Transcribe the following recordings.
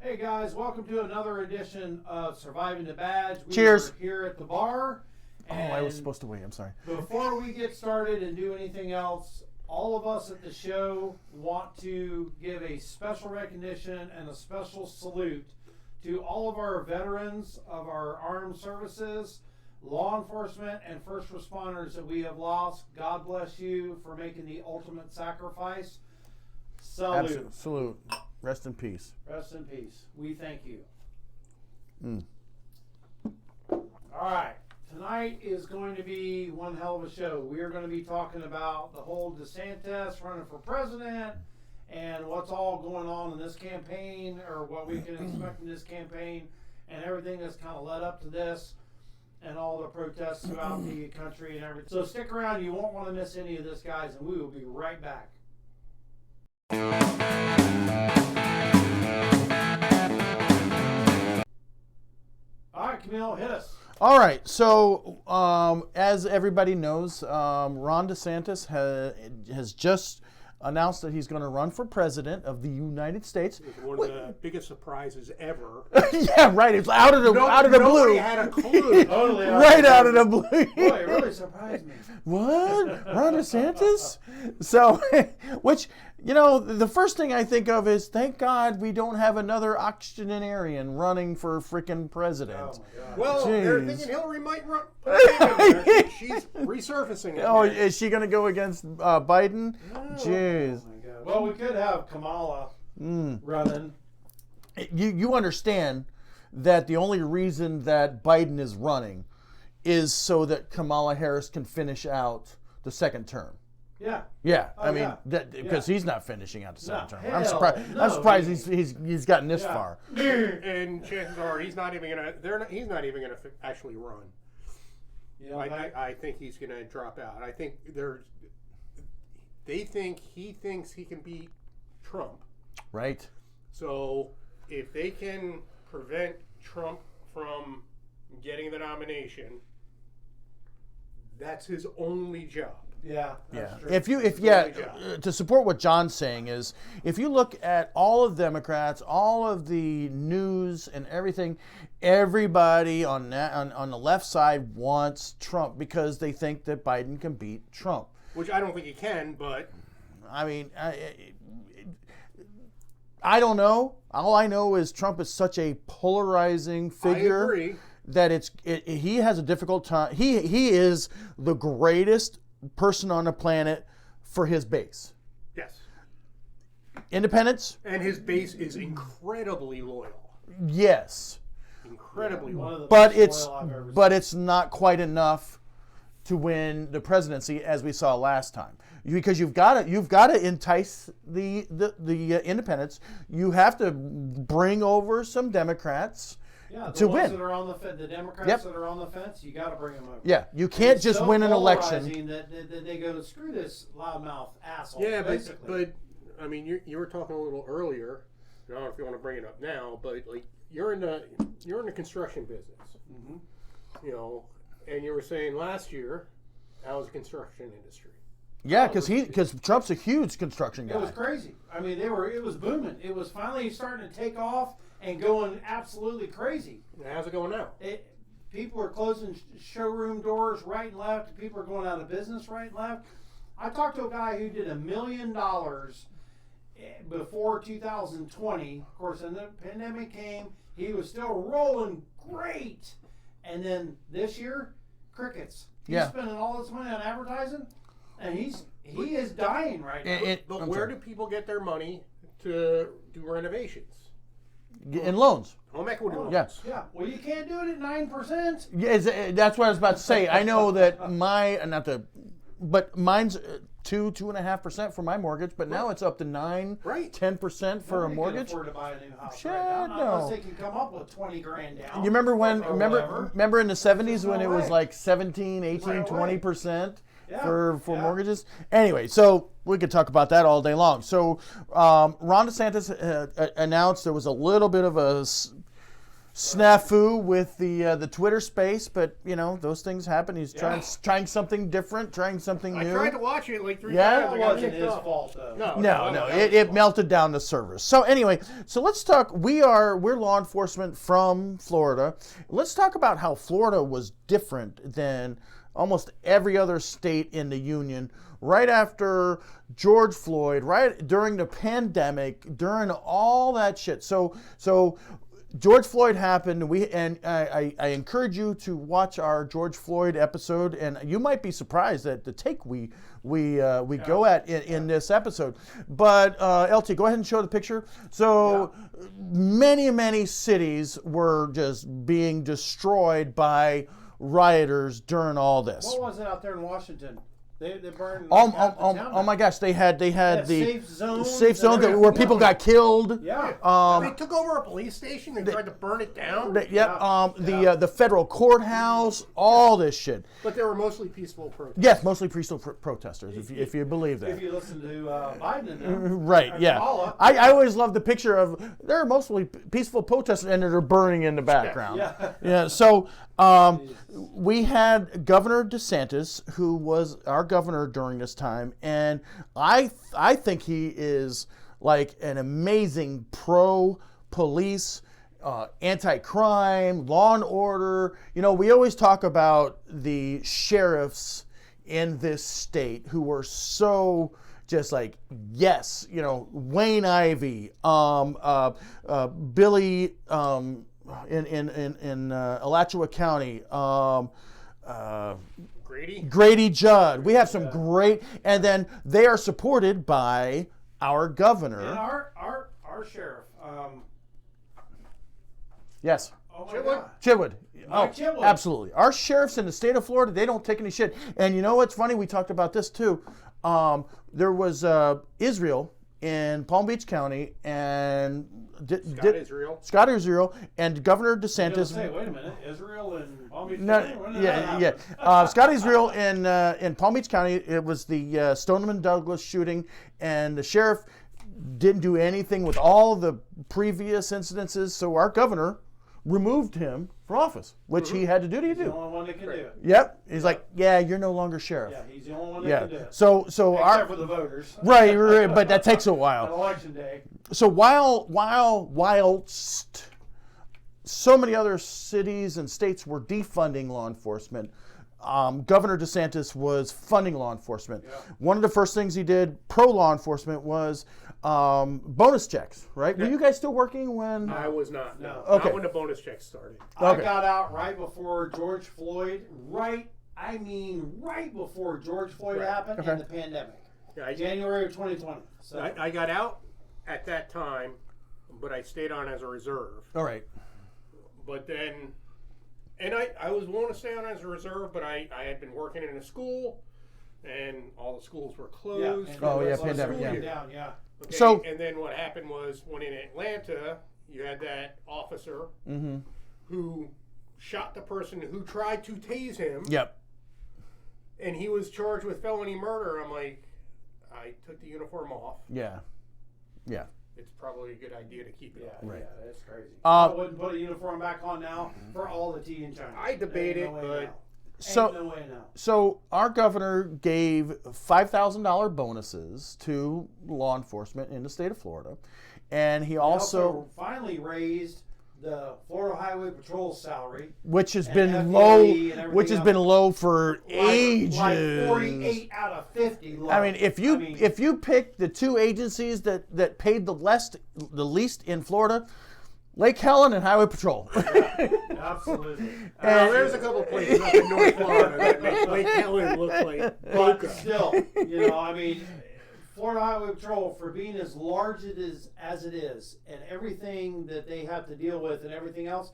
Hey guys, welcome to another edition of Surviving the Badge. Cheers. Are here at the bar. And I was supposed to wait, I'm sorry. Before we get started and do anything else, all of us at the show want to give a special recognition and a special salute to all of our veterans of our armed services, law enforcement, and first responders that we have lost. God bless you for making the ultimate sacrifice. Salute. Absolute salute. Rest in peace. Rest in peace. We thank you. All right. Tonight is going to be one hell of a show. We are going to be talking about the whole DeSantis running for president and what's all going on in this campaign, or what we can expect in this campaign, and everything that's kind of led up to this, and all the protests throughout the country and everything. So stick around. You won't want to miss any of this, guys, and we will be right back. All right, Camille, hit us. All right, so as everybody knows, Ron Desantis has just announced that he's going to run for president of the United States. One of the biggest surprises ever. Yeah, right. It's out of the blue. Nobody had a clue. Totally Right out of the blue. Boy, it really surprised me. What? Ron DeSantis? So, which, you know, the first thing I think of is, thank God we don't have another octogenarian running for freaking president. Oh my God. Well, Jeez. they're thinking Hillary might run. She's resurfacing it. Oh, is she going to go against Biden? No. Jeez. Oh my God. Well, we could have Kamala running. You understand that the only reason that Biden is running is so that Kamala Harris can finish out the second term. Yeah. Yeah, Oh, I mean, yeah. because he's not finishing out the second term. I'm hell surprised. no, I'm surprised he's gotten this Yeah. far. And chances are he's not even gonna. He's not even gonna actually run. You know, I think he's gonna drop out. I think he thinks he can beat Trump. Right. So if they can prevent Trump from getting the nomination, that's his only job. yeah. That's true. To support what John's saying is, if you look at all of Democrats, all of the news and everything, everybody on the left side wants Trump because they think that Biden can beat Trump. Which I don't think he can, but I mean, I don't know. All I know is Trump is such a polarizing figure. I agree. That he has a difficult time. He is the greatest person on the planet for his base. Yes. Independents, And his base is incredibly loyal. yes, Incredibly One of loyal. the but best loyal I've ever seen. it's not quite enough to win the presidency as we saw last time. Because you've got to entice the independents. You have to bring over some Democrats. Yeah, the to ones win. that are on the the Democrats Yep. that are on the fence, you got to bring them over. Yeah, you can't It's just so win an election. polarizing that they go, screw this loudmouth asshole. Yeah, basically. but I mean, you were talking a little earlier. I don't know if you want to bring it up now, but like you're in the construction business, you know, and you were saying last year, how was the construction industry? Yeah, because Trump's a huge construction guy. It was crazy. I mean, it was booming. It was finally starting to take off and going absolutely crazy. How's it going now? People are closing showroom doors right and left. People are going out of business right and left. I talked to a guy who did $1 million before 2020. Of course, when the pandemic came, he was still rolling great. And then this year, crickets. He's spending all this money on advertising, and he is dying right now. But where do people get their money to do renovations? In loans. Home equity loans. Yeah. Yeah. Well, you can't do it at 9%. Yeah, that's what I was about to say. I know that mine's 2.5% for my mortgage, but now it's up to 9, Right. 10% for a Nobody mortgage. can afford to buy a new house Shit, right now, unless no. they can come up with $20,000 down. You remember when? or whatever. Remember in the 70s when no it was way. like 17, 18, no way. 20% Yeah, for yeah. mortgages? Anyway, so we could talk about that all day long. So Ron DeSantis announced there was a little bit of a snafu with the Twitter space, but those things happen. He's trying something different, trying something new. I tried to watch it like 3 Yeah? times. That I got wasn't kicked his off. fault, though. No, it melted down the servers. So anyway, let's talk. We're law enforcement from Florida. Let's talk about how Florida was different than almost every other state in the union. Right after George Floyd, right during the pandemic, during all that shit. So George Floyd happened. I encourage you to watch our George Floyd episode, and you might be surprised at the take we go at in this episode. But LT, go ahead and show the picture. So many cities were just being destroyed by rioters during all this. What was it out there in Washington? They burned. Oh my gosh! They had the safe zones where people got killed. Yeah. They took over a police station and tried to burn it down. The federal courthouse, all this shit. But they were mostly peaceful protesters. Yes, mostly peaceful protesters. If you believe that. If you listen to Biden and them. Right. Yeah. Kamala. I always love the picture of they're mostly peaceful protesters and they're burning in the background. Yeah. So we had Governor DeSantis, who was our governor during this time, and I think he is like an amazing pro-police, anti-crime, law and order. We always talk about the sheriffs in this state who were so just like, yes, Wayne Ivey, Billy in Alachua County, Grady Judd. We have some great, and then they are supported by our governor. And our sheriff. Yes. Oh my Chitwood? God. Chitwood. Mike Chitwood. Absolutely. Our sheriffs in the state of Florida, they don't take any shit. And you know what's funny? We talked about this too. There was Israel in Palm Beach County, and Scott Israel, and Governor DeSantis. Say, wait a minute, Israel and Palm Beach No, County? When did that happen? Scott Israel in Palm Beach County. It was the Stoneman Douglas shooting, and the sheriff didn't do anything with all the previous incidences. So our governor removed him from office, which he had to do. He's the only one that can do it. Yep. He's like, yeah, you're no longer sheriff. Yeah, he's the only one that can do it. So Except for the voters. right, but that takes a On while. election day. So whilst so many other cities and states were defunding law enforcement, Governor DeSantis was funding law enforcement. Yeah. One of the first things he did pro law enforcement was bonus checks, right? Yeah. Were you guys still working when? I was not. No. Okay. Not when the bonus checks started. I got out right before George Floyd, right before George Floyd happened and the pandemic. Yeah, January of 2020. So I got out at that time, but I stayed on as a reserve. All right. But then, and I was willing to stay on as a reserve, but I had been working in a school, and all the schools were closed. Pandemic. Down, Okay, so, and then what happened was when in Atlanta, you had that officer who shot the person who tried to tase him. Yep. And he was charged with felony murder. I'm like, I took the uniform off. Yeah. It's probably a good idea to keep it on. Right. Yeah, that's crazy. I wouldn't put a uniform back on now for all the tea in China. I debate it, but so our governor gave $5,000 bonuses to law enforcement in the state of Florida, and he also finally raised the Florida Highway Patrol salary, which has been low for ages. Like 48 out of 50 low. I mean, if you pick the two agencies that paid the least in Florida, Lake Helen and Highway Patrol. Absolutely. And there's a couple places up in North Florida that make Lake Helen look like Boca. But still, Florida Highway Patrol, for being as large as it is, and everything that they have to deal with and everything else,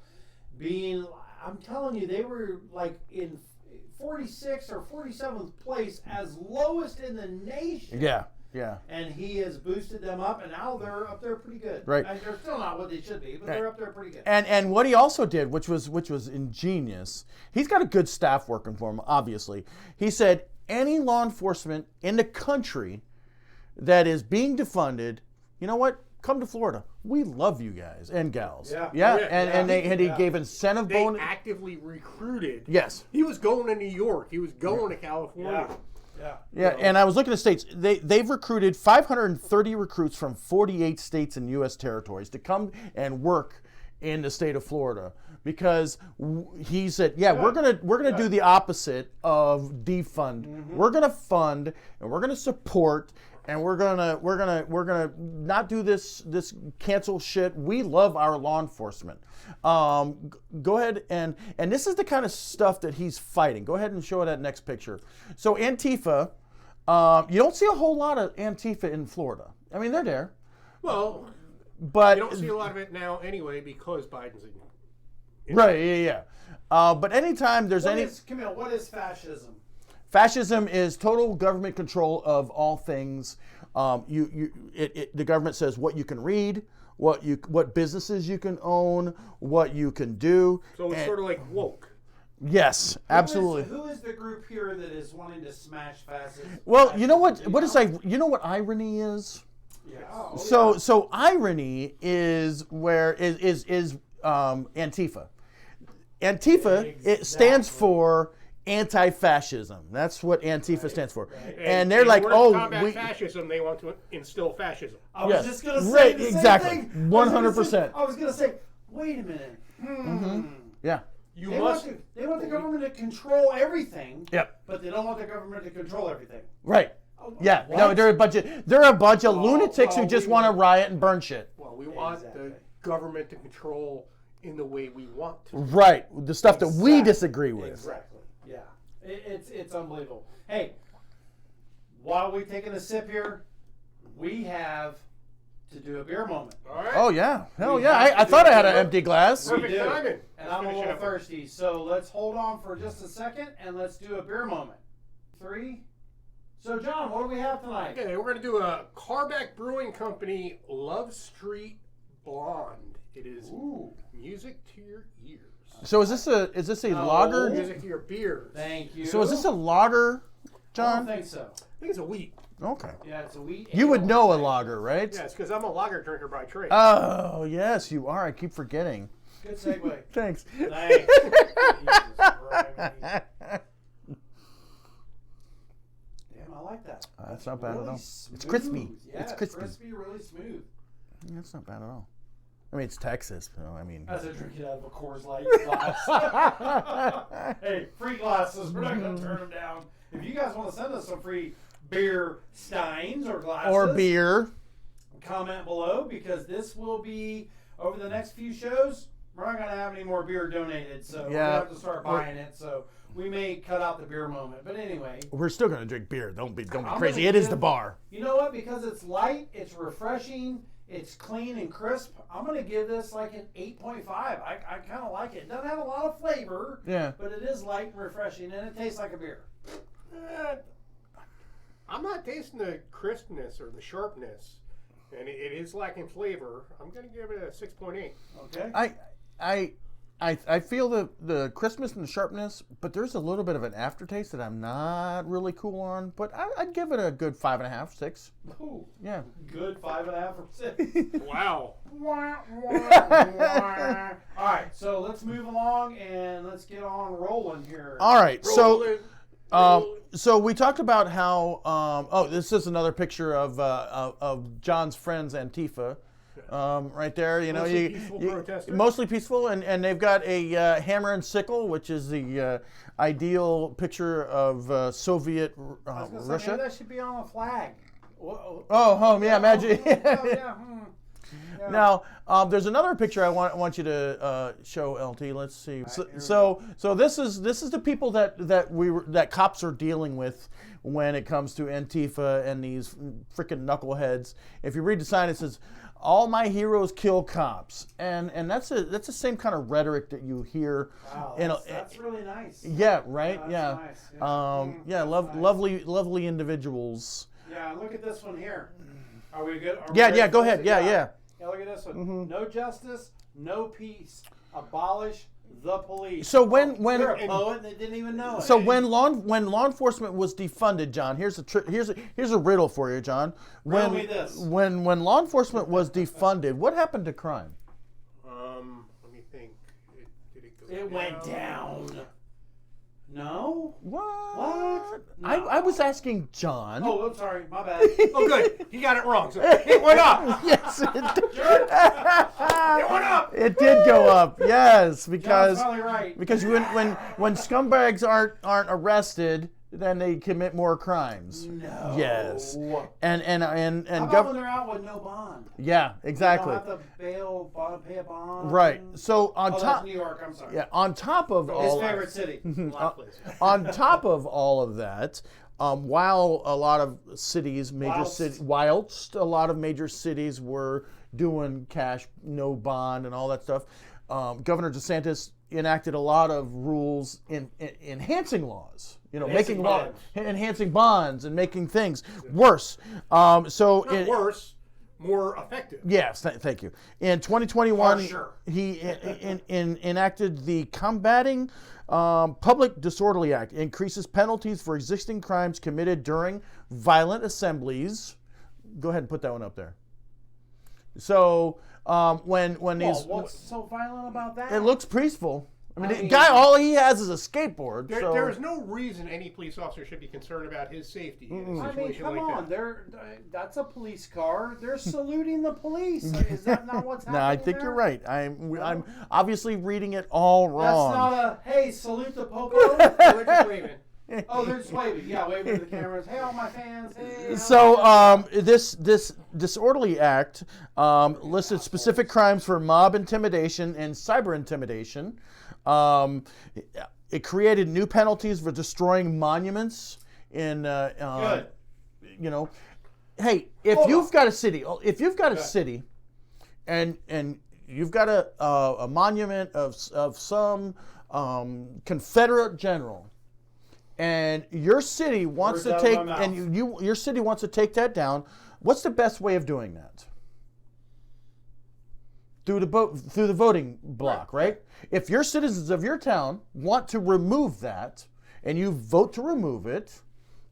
I'm telling you, they were like in 46th or 47th place as lowest in the nation. Yeah. And he has boosted them up, and now they're up there pretty good. Right. And they're still not what they should be, but they're up there pretty good. And what he also did, which was ingenious, he's got a good staff working for him, obviously. He said any law enforcement in the country that is being defunded, you know what? come to Florida. We love you guys and gals. Yeah. Yeah. Oh, yeah, And he Yeah. gave incentive They bonus. actively recruited. Yes. He was going to New York. He was going to California. Yeah. Yeah, and I was looking at states. They've recruited 530 recruits from 48 states and U.S. territories to come and work in the state of Florida because he said, we're gonna do the opposite of defund. We're gonna fund and we're gonna support and we're gonna not do this cancel shit. We love our law enforcement. Go ahead and this is the kind of stuff that he's fighting. Go ahead and show that next picture. So Antifa, you don't see a whole lot of Antifa in Florida. I mean, they're there, Well, but you don't see a lot of it now anyway because Biden's in. right, yeah. But anytime there's Camille, what is fascism? fascism is total government control of all things. The government says what you can read, what businesses you can own, what you can do. So it's sort of like woke. Yes, absolutely. Who is the group here that is wanting to smash fascism? Well, you know what? You know what irony is? Yeah. So irony is where is Antifa. Antifa it stands for anti-fascism. That's what Antifa stands for. And they're like, to combat fascism, they want to instill fascism. I was just gonna say the exactly, same thing. 100%. I was gonna say, wait a minute. Yeah. They want the government to control everything. Yep. But they don't want the government to control everything. Right. Yeah. What? No, they're a bunch of lunatics who just want to riot and burn shit. Well, we want the government to control in the way we want to. Right. The stuff that we disagree with. Exactly. Yeah. It's unbelievable. Hey, while we're taking a sip here, we have to do a beer moment. All right. Oh yeah. Hell We yeah. have to I do thought I it. had an empty glass. We Perfect do. timing. And Let's I'm a finish little it up. thirsty, so let's hold on for just a second and let's do a beer moment. 3. So John, what do we have tonight? Okay, we're going to do a Carback Brewing Company Love Street Blonde. It is music to your ears. So is this a lager? Music to your beers. Thank you. So is this a lager, I John? don't think so. I think it's a wheat. Okay. Yeah, it's a wheat. You would ale. know a lager, right? Yeah, it's because I'm a lager drinker by trade. Oh yes, you are. I keep forgetting. Good segue. Thanks. Thanks. Jesus Christ. Damn, I like that. That's not bad Really at all. smooth. It's crispy. Yeah, It's crispy. really smooth. That's not bad at all. I mean, it's Texas, so I mean. As I drink it out of a Coors Light glass. Hey, free glasses. We're not going to turn them down. If you guys want to send us some free beer steins or glasses, Or beer. comment below because this will be over the next few shows. We're not going to have any more beer donated, so we're going to have to start buying it. So we may cut out the beer moment. But anyway, We're still gonna drink beer. Don't be I'm crazy. gonna It is give- the bar. you know what? Because it's light, it's refreshing, it's clean and crisp. I'm going to give this like an 8.5. I kind of like it. It doesn't have a lot of flavor, Yeah. but it is light and refreshing, and it tastes like a beer. I'm not tasting the crispness or the sharpness, and it is lacking flavor. I'm going to give it a 6.8. Okay? I feel the crispness and the sharpness, but there's a little bit of an aftertaste that I'm not really cool on. But I'd give it a good 5.5, 6. Ooh, Yeah. good 5.5 or 6. Wow. All right, so let's move along and let's get on rolling here. All right. So Rolling. so we talked about how. This is another picture of John's friends Antifa. Right there, you know, Mostly peaceful protesters? mostly peaceful, and they've got a hammer and sickle, which is the ideal picture of Soviet I was gonna say, Russia. maybe that should be on a flag. Whoa. Oh, home, yeah, imagine. Yeah. Yeah. Now, there's another picture I want you to show, LT. Let's see. So this is the people that cops are dealing with when it comes to Antifa and these freaking knuckleheads. If you read the sign, it says, "All my heroes kill cops," and that's the same kind of rhetoric that you hear. Wow, that's really nice. Yeah, right. Yeah, Yeah. that's nice. Yeah. Nice. Lovely individuals. Yeah, look at this one here. Are we good? Are we Yeah. ready Go for this? ahead. Yeah. Yeah, look at this one. No justice, no peace. Abolish the police. So when You're a poet and they didn't even know it. so when law enforcement was defunded, John, here's a riddle for you, John. Riddle me this. When law enforcement was defunded, what happened to crime? Let me think. Did it go It went down. No? What? No. I was asking John. Oh, I'm sorry. My bad. Oh, good. He got it wrong. So it went up. Yes, it did. It went up. It did go up. Yes, John's because probably right. when scumbags aren't arrested, then they commit more crimes. No. Yes. And How about when they're out with no bond? yeah, exactly. You don't have to bail, pay a bond. Right. So on That's top New York. I'm sorry. yeah, on top of His all favorite city. on top of all of that, while a lot of cities, whilst a lot of major cities were doing cash, no bond, and all that stuff, Governor DeSantis enacted a lot of rules in enhancing laws. Enhancing bonds and making things worse. Not worse, more effective. Yes, thank you. In 2021, Harsher. he enacted the Combating Public Disorderly Act. Increases penalties for existing crimes committed during violent assemblies. Go ahead and put that one up there. So when these, what's so violent about that? it looks peaceful. I mean, the mean- guy, all he has is a skateboard. There is no reason any police officer should be concerned about his safety in a I mean, situation come like on. that. That's a police car. They're saluting the police. Is that not what's happening? No, I think there? you're right. I'm obviously reading it all That's wrong. not a, hey, salute the popo. They're just waving. Oh, they're just waving. Yeah, waving to the cameras. Hey, all my fans. Hey, all So my fans. this disorderly act listed specific crimes for mob intimidation and cyber intimidation. It created new penalties for destroying monuments in Good. you know, hey, if you've got a city, and you've got a monument of some Confederate general, and your city wants Words to out take of my mouth. and your city wants to take that down, what's the best way of doing that? Through the voting block, right? If your citizens of your town want to remove that, and you vote to remove it,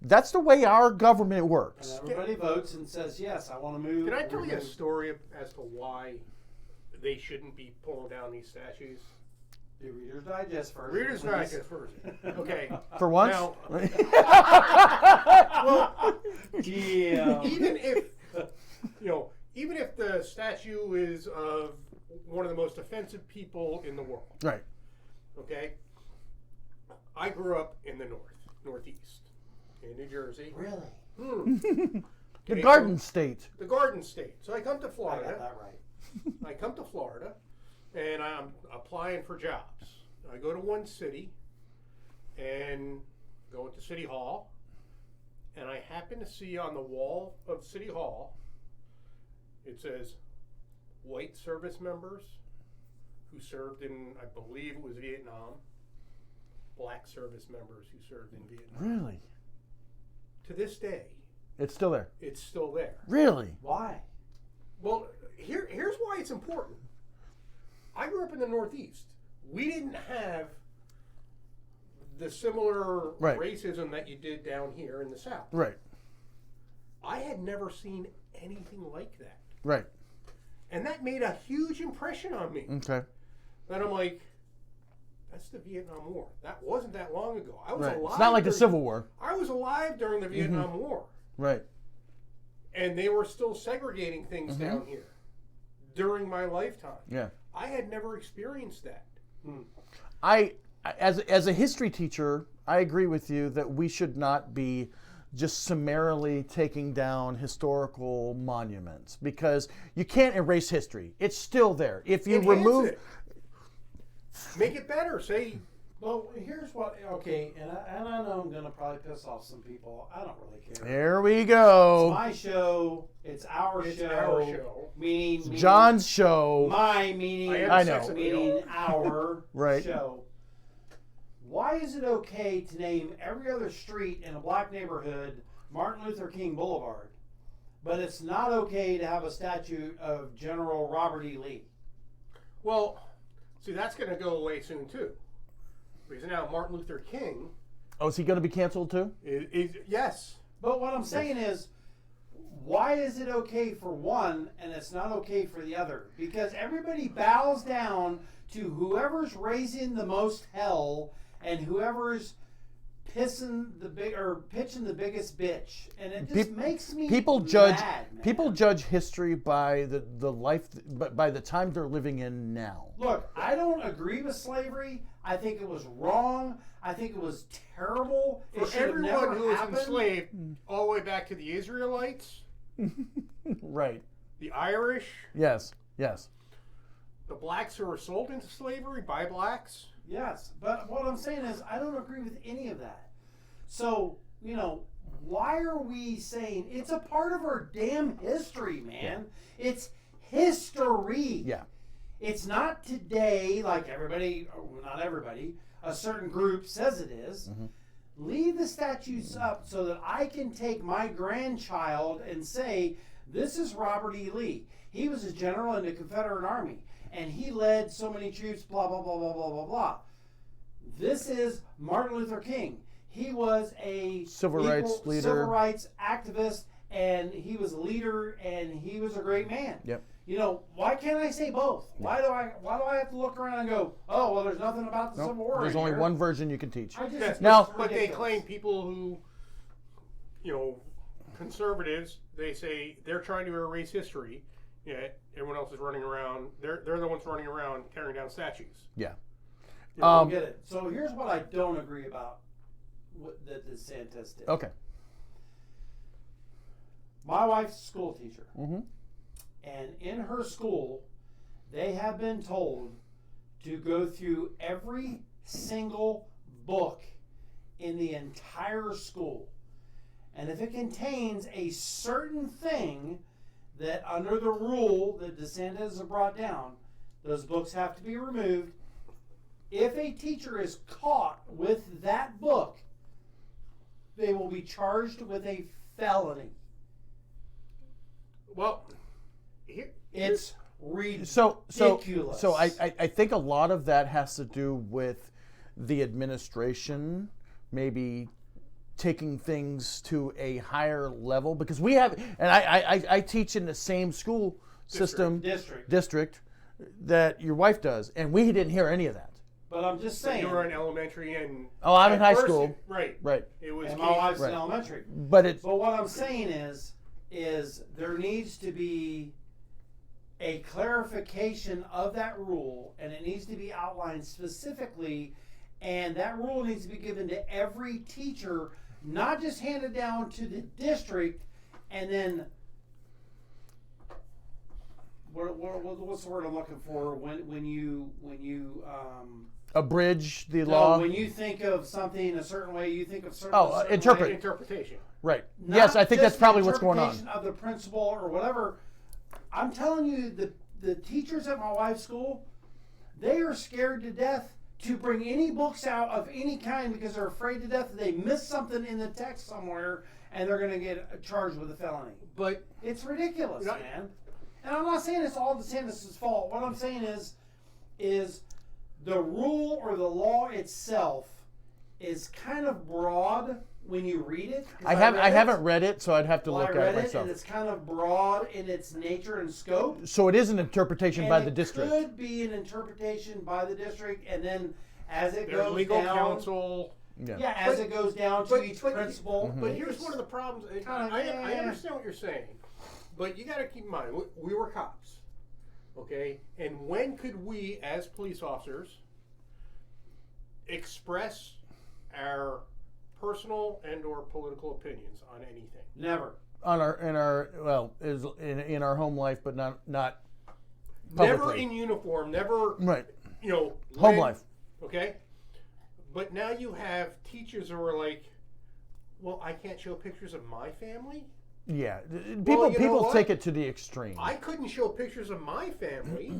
that's the way our government works. And everybody votes and says, yes, I want to move. Can I tell you a story as to why they shouldn't be pulling down these statues? Do Reader's Digest first. Reader's please. Digest first. Okay. For once, Now, Yeah. even if the statue is of one of the most offensive people in the world, right? okay? I grew up in the northeast, in New Jersey. Really? The Okay, Garden so- State. The Garden State. So I come to I got Florida. that right. I come to Florida, and I'm applying for jobs. I go to one city, and go into City Hall, and I happen to see on the wall of City Hall, it says, white service members who served in, I believe it was Vietnam, black service members who served in Vietnam. Really? To this day, It's still there. it's still there. Really? Why? Well, here's why it's important. I grew up in the Northeast. We didn't have the similar Right. racism that you did down here in the South. Right. I had never seen anything like that. Right. And that made a huge impression on me. Okay. Then I'm like, that's the Vietnam War. That wasn't that long ago. I was Right. alive. It's not like the during- Civil War. I was alive during the Vietnam War. Right. And they were still segregating things down here during my lifetime. Yeah. I had never experienced that. As a history teacher, I agree with you that we should not be just summarily taking down historical monuments because you can't erase history. It's still there. If you Enhance remove it. Make it better. Say, Well, here's what. Okay, and I know I'm gonna probably piss off some people. I don't really care. there we It's go. my show. It's our It's show. our show. Meaning John's show. My meaning. I know. Meaning our Right. show. Why is it okay to name every other street in a black neighborhood Martin Luther King Boulevard, but it's not okay to have a statue of General Robert E. Lee? well, See, that's going to go away soon too, because now Martin Luther King Oh, is he going to be canceled too? yes. But what I'm saying is, why is it okay for one and it's not okay for the other? Because everybody bows down to whoever's raising the most hell and whoever's pitching the biggest bitch, and it just makes me judge mad, man. people judge history by the life, by the time they're living in now. Look, I don't agree with slavery. I think it was wrong. I think it was terrible. It For should have everyone never who was happened. enslaved, all the way back to the Israelites, Right. the Irish, Yes. the blacks who were sold into slavery by blacks. Yes, but what I'm saying is I don't agree with any of that. So, why are we saying it's a part of our damn history, man? It's history. Yeah. It's not today like everybody, or not everybody, a certain group says it is. Mm-hmm. Leave the statues up so that I can take my grandchild and say, this is Robert E. Lee. He was a general in the Confederate Army, and he led so many troops, blah, blah, blah, blah, blah, blah, blah. This is Martin Luther King. He was a Civil rights leader. Civil rights activist, and he was a leader, and he was a great man. Yep. Why can't I say both? Why do I have to look around and go, oh, well, there's nothing about the Nope. Civil War There's in only here. one version you can teach. Yes, Now- but they ridiculous. claim people who, conservatives, they say they're trying to erase history. Yeah, everyone else is running around. They're the ones running around tearing down statues. Yeah. Yeah, I don't get it. So here's what I don't agree about that DeSantis did. Okay. My wife's a school teacher. Mm-hmm. And in her school, they have been told to go through every single book in the entire school. And if it contains a certain thing that under the rule that DeSantis has brought down, those books have to be removed. If a teacher is caught with that book, they will be charged with a felony. Well, It's ridiculous. So I think a lot of that has to do with the administration maybe taking things to a higher level, because we have, and I teach in the same school system district that your wife does, and we didn't hear any of that. But I'm just saying. you were in elementary and Oh, I'm in at high first school. Right. It was And my wife's Right. in elementary. But what I'm saying is there needs to be a clarification of that rule, and it needs to be outlined specifically, and that rule needs to be given to every teacher, not just handed down to the district, and then what's the word I'm looking for when you abridge the law. when you think of something a certain way, you think of certain interpretation. Right. Not Yes, I think that's just probably what's going on. interpretation of the principal or whatever. I'm telling you, the teachers at my wife's school, they are scared to death to bring any books out of any kind because they're afraid to death that they missed something in the text somewhere and they're going to get charged with a felony. But It's ridiculous, man. And I'm not saying it's all DeSantis' fault. What I'm saying is the rule or the law itself is kind of broad when you read it. I haven't read it, so I'd have to look I at read it myself. and it's kind of broad in its nature and scope. So it is an interpretation by the district. It could be an interpretation by the district, and then as it their goes legal down, counsel. yeah, as it goes down to each principal. But here's one of the problems. I understand what you're saying, but you got to keep in mind we were cops, okay? And when could we, as police officers, express our personal and/or political opinions on anything? Never. In our home life, but not Never publicly. in uniform. Never. Right. Home life. Okay. But now you have teachers who are like, "Well, I can't show pictures of my family." Yeah. Well, you know People what? take it to the extreme. I couldn't show pictures of my family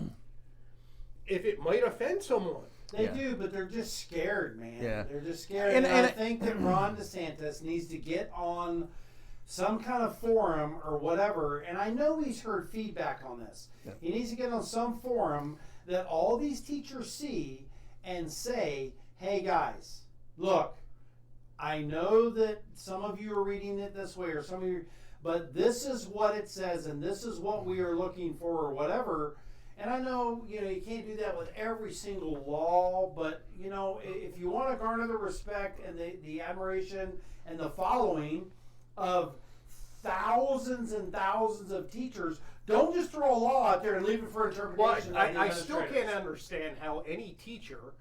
if it might offend someone. They do, but they're just scared, man. Yeah. They're just scared. And And I think that Ron DeSantis needs to get on some kind of forum or whatever. And I know he's heard feedback on this. Yeah. He needs to get on some forum that all these teachers see and say, hey guys, look, I know that some of you are reading it this way or some of you, but this is what it says and this is what we are looking for or whatever. And I know, you can't do that with every single law, but, if you want to garner the respect and the admiration and the following of thousands and thousands of teachers, don't just throw a law out there and leave it for interpretation. Well, I still can't understand how any teacher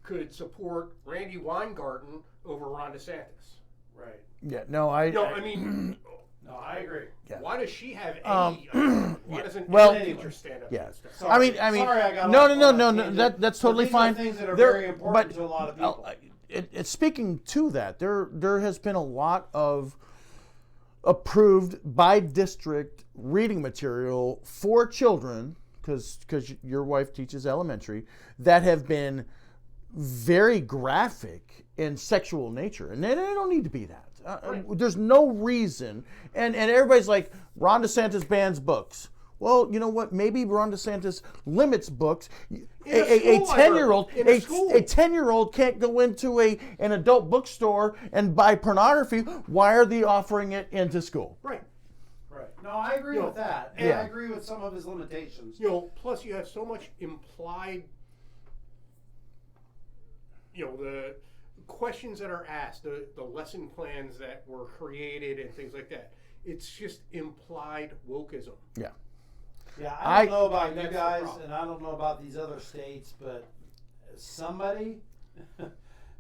could support Randy Weingarten over Ron DeSantis. Right. Yeah, no, I mean... No, I agree. Yeah. Why does she have any? Why doesn't any teacher stand up? Yeah. Against her? Sorry. I mean, Sorry, I got no, off no, on no, a no, no. tangent. That's totally These fine. are things that are There- very important to a lot of people. It's speaking to that. There has been a lot of approved by district reading material for children, because your wife teaches elementary, that have been very graphic in sexual nature, and they don't need to be that. There's no reason, and everybody's like, Ron DeSantis bans books. Well, you know what? Maybe Ron DeSantis limits books. A 10-year-old can't go into an adult bookstore and buy pornography. Why are they offering it into school? Right. Right. No, I agree with that, and I agree with some of his limitations. Plus you have so much implied. The questions that are asked, the lesson plans that were created, and things like that. It's just implied wokeism. Yeah. Yeah, I don't know about you that's the guys, problem. and I don't know about these other states, but somebody,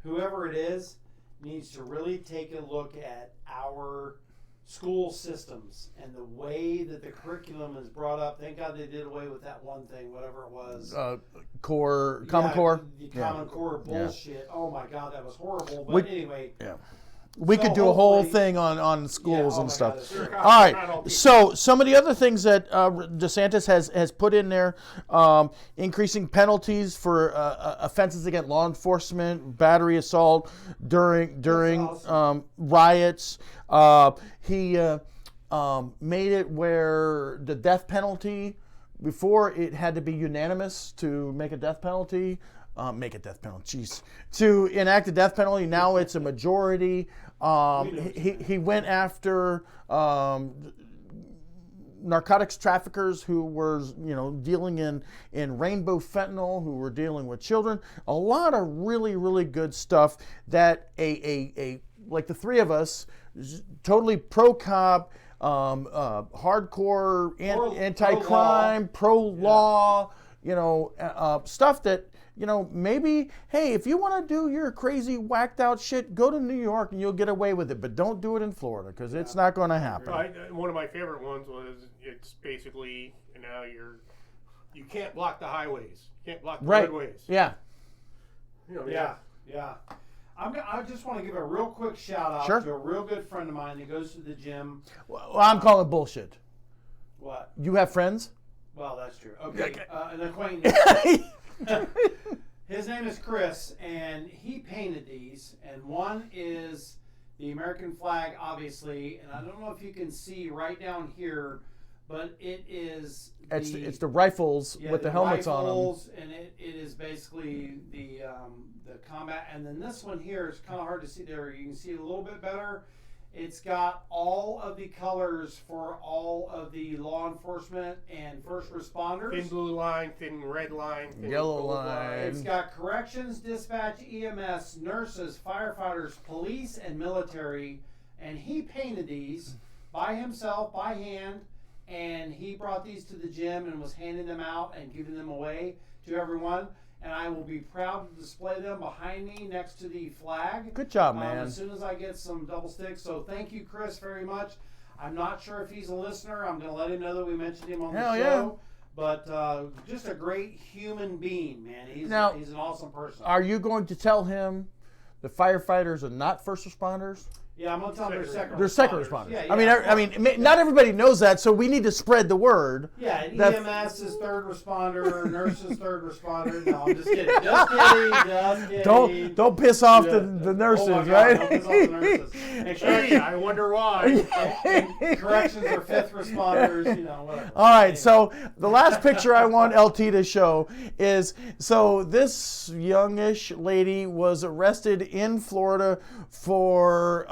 whoever it is, needs to really take a look at our school systems and the way that the curriculum is brought up. Thank God they did away with that one thing, whatever it was. Common Core. The Common Core bullshit. Oh my God, that was horrible. But anyway. Yeah. We So could do a whole hopefully- thing on schools oh and my stuff. God, it's- All right. So some of the other things that DeSantis has put in there, increasing penalties for offenses against law enforcement, battery assault during awesome. riots. He made it where the death penalty, before it had to be unanimous to make a death penalty. Jeez. To enact a death penalty, now it's a majority. He went after narcotics traffickers who were, dealing in rainbow fentanyl, who were dealing with children. A lot of really, really good stuff that like the three of us, totally pro-cop, hardcore anti-crime, pro-law, stuff that, maybe, hey, if you want to do your crazy whacked out shit, go to New York and you'll get away with it, but don't do it in Florida because it's not going to happen. One of my favorite ones was, it's basically, you can't block the highways, you can't block the roadways. Yeah. Yeah. I just want to give a real quick shout out Sure. to a real good friend of mine that goes to the gym. Well, I'm calling bullshit. What? You have friends? Well, that's true. Okay. An acquaintance. His name is Chris, and he painted these. And one is the American flag, obviously. And I don't know if you can see right down here, but it is It's the rifles with the helmets on them. And it is basically the combat. And then this one here is kind of hard to see there. You can see it a little bit better. It's got all of the colors for all of the law enforcement and first responders. Thin blue line, thin red line, thin Yellow gold line. It's got corrections, dispatch, EMS, nurses, firefighters, police, and military. And he painted these by himself, by hand. And he brought these to the gym and was handing them out and giving them away to everyone. And I will be proud to display them behind me next to the flag. Good job, man. As soon as I get some double sticks. So thank you, Chris, very much. I'm not sure if he's a listener. I'm going to let him know that we mentioned him on the show. Yeah. But just a great human being, man. He's an awesome person. Are you going to tell him the firefighters are not first responders? Yeah, I'm gonna tell them They're second responders. Yeah, I mean, not everybody knows that, so we need to spread the word. Yeah, and EMS is third responder, nurse is third responder. No, I'm just kidding. Just kidding. Don't piss off the nurses, oh my God, right? Don't piss off the nurses. And corrections, I wonder why. and corrections are fifth responders. Whatever. All right, so the last picture I want LT to show is, so this youngish lady was arrested in Florida for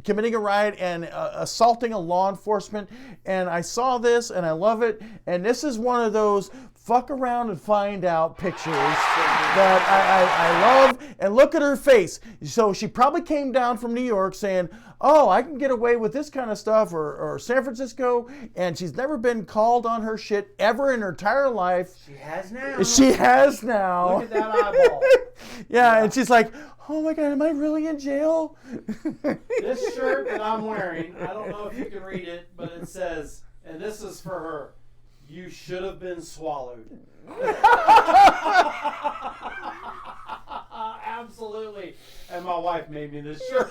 committing a riot and assaulting a law enforcement, and I saw this and I love it, and this is one of those fuck around and find out pictures that I love. And look at her face. So she probably came down from New York saying, oh, I can get away with this kind of stuff, or San Francisco, and she's never been called on her shit ever in her entire life. She has now. She has now. Look at that eyeball. Yeah, and she's like, oh my God, am I really in jail? This shirt that I'm wearing, I don't know if you can read it, but it says, and this is for her, you should have been swallowed. Absolutely. And my wife made me this shirt.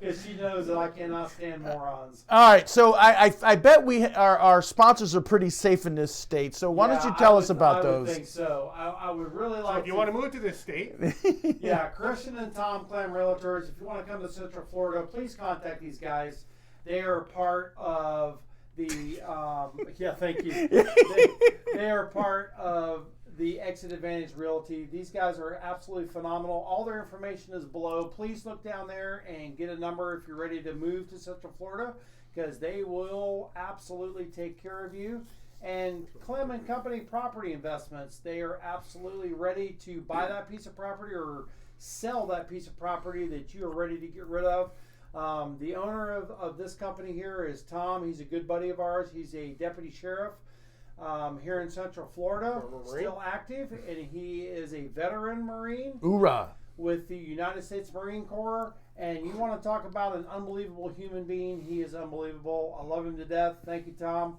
Because she knows that I cannot stand morons. All right, so I bet our sponsors are pretty safe in this state. So why don't you tell us about those? I think so. I would really like. So if you want to move to this state, yeah, Kristen and Tom Clem Realtors. If you want to come to Central Florida, please contact these guys. They are part of the. Yeah, thank you. They are part of the Exit Advantage Realty. These guys are absolutely phenomenal. All their information is below. Please look down there and get a number if you're ready to move to Central Florida, because they will absolutely take care of you. And Clem and Company Property Investments, they are absolutely ready to buy that piece of property or sell that piece of property that you are ready to get rid of. The owner of this company here is Tom. He's a good buddy of ours. He's a deputy sheriff here in Central Florida, still active, and he is a veteran Marine. Hoorah! With the United States Marine Corps. And you want to talk about an unbelievable human being, he is unbelievable. I love him to death. Thank you, Tom.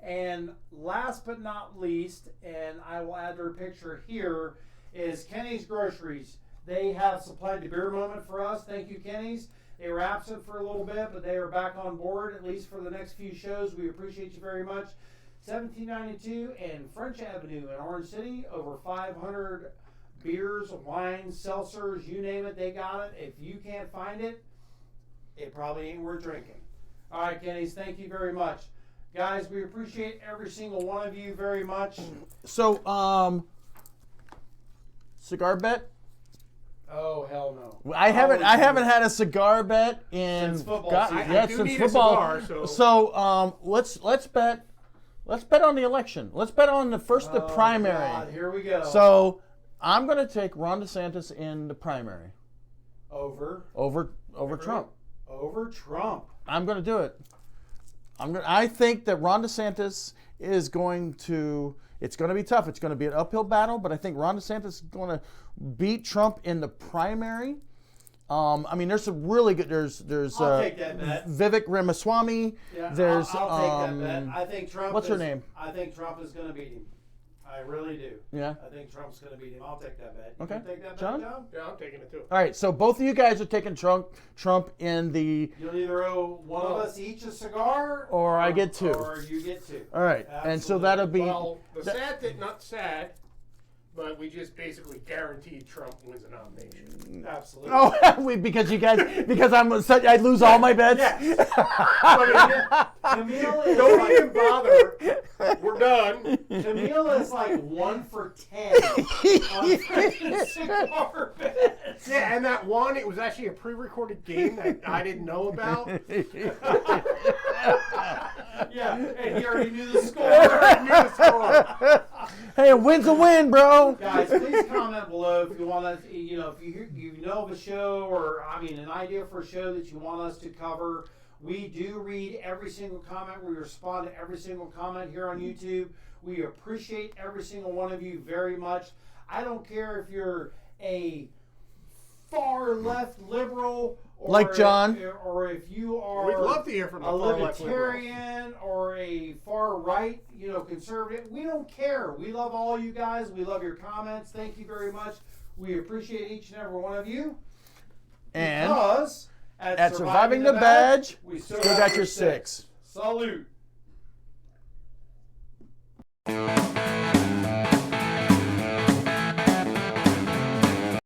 And last but not least, and I will add their picture here, is Kenny's Groceries. They have supplied the beer moment for us. Thank you, Kenny's. They were absent for a little bit, but they are back on board, at least for the next few shows. We appreciate you very much. 1792 and French Avenue in Orange City, over 500 beers, wines, seltzers, you name it, they got it. If you can't find it, it probably ain't worth drinking. All right, Kenny's, thank you very much. Guys, we appreciate every single one of you very much. So, cigar bet? Oh, hell no. I haven't had a cigar bet in since football season. I do since need football. a cigar, so let's bet. Let's bet on the election. Let's bet on the primary. God, here we go. So I'm going to take Ron Desantis in the primary. Over Trump. Over Trump. I'm going to do it. I think that Ron DeSantis is going to. It's going to be tough. It's going to be an uphill battle, but I think Ron DeSantis is going to beat Trump in the primary. I mean, there's some really good. There's I'll take that bet. Vivek Ramaswamy. Yeah, there's I'll take that bet. I think Trump. What's her name? I think Trump is going to beat him. I really do. Yeah. I think Trump's going to beat him. I'll take that bet. Okay. You take that John? bet, John? yeah, I'm taking it too. All right, so both of you guys are taking Trump in the. You'll either owe one of us each a cigar, Or I get two. or you get two. All right, and so that'll be. Well, not sad, but we just basically guaranteed Trump wins the nomination. Absolutely. Oh, because I lose all my bets. Yes. Camille is Don't like, even bother. We're done. Camille is like 1 for 10 on freaking cigar bets. Yeah, and that one, it was actually a pre-recorded game that I didn't know about. Yeah, and he already knew the score. Hey, a win's a win, bro. Guys, please comment below if you want us, if you know of a show or an idea for a show that you want us to cover. We do read every single comment. We respond to every single comment here on YouTube. We appreciate every single one of you very much. I don't care if you're a far left liberal or like John, or if you are We'd love to hear from a libertarian or a far right, conservative. We don't care. We love all you guys. We love your comments. Thank you very much. We appreciate each and every one of you. And because at surviving the badge, we still got your 6. Salute.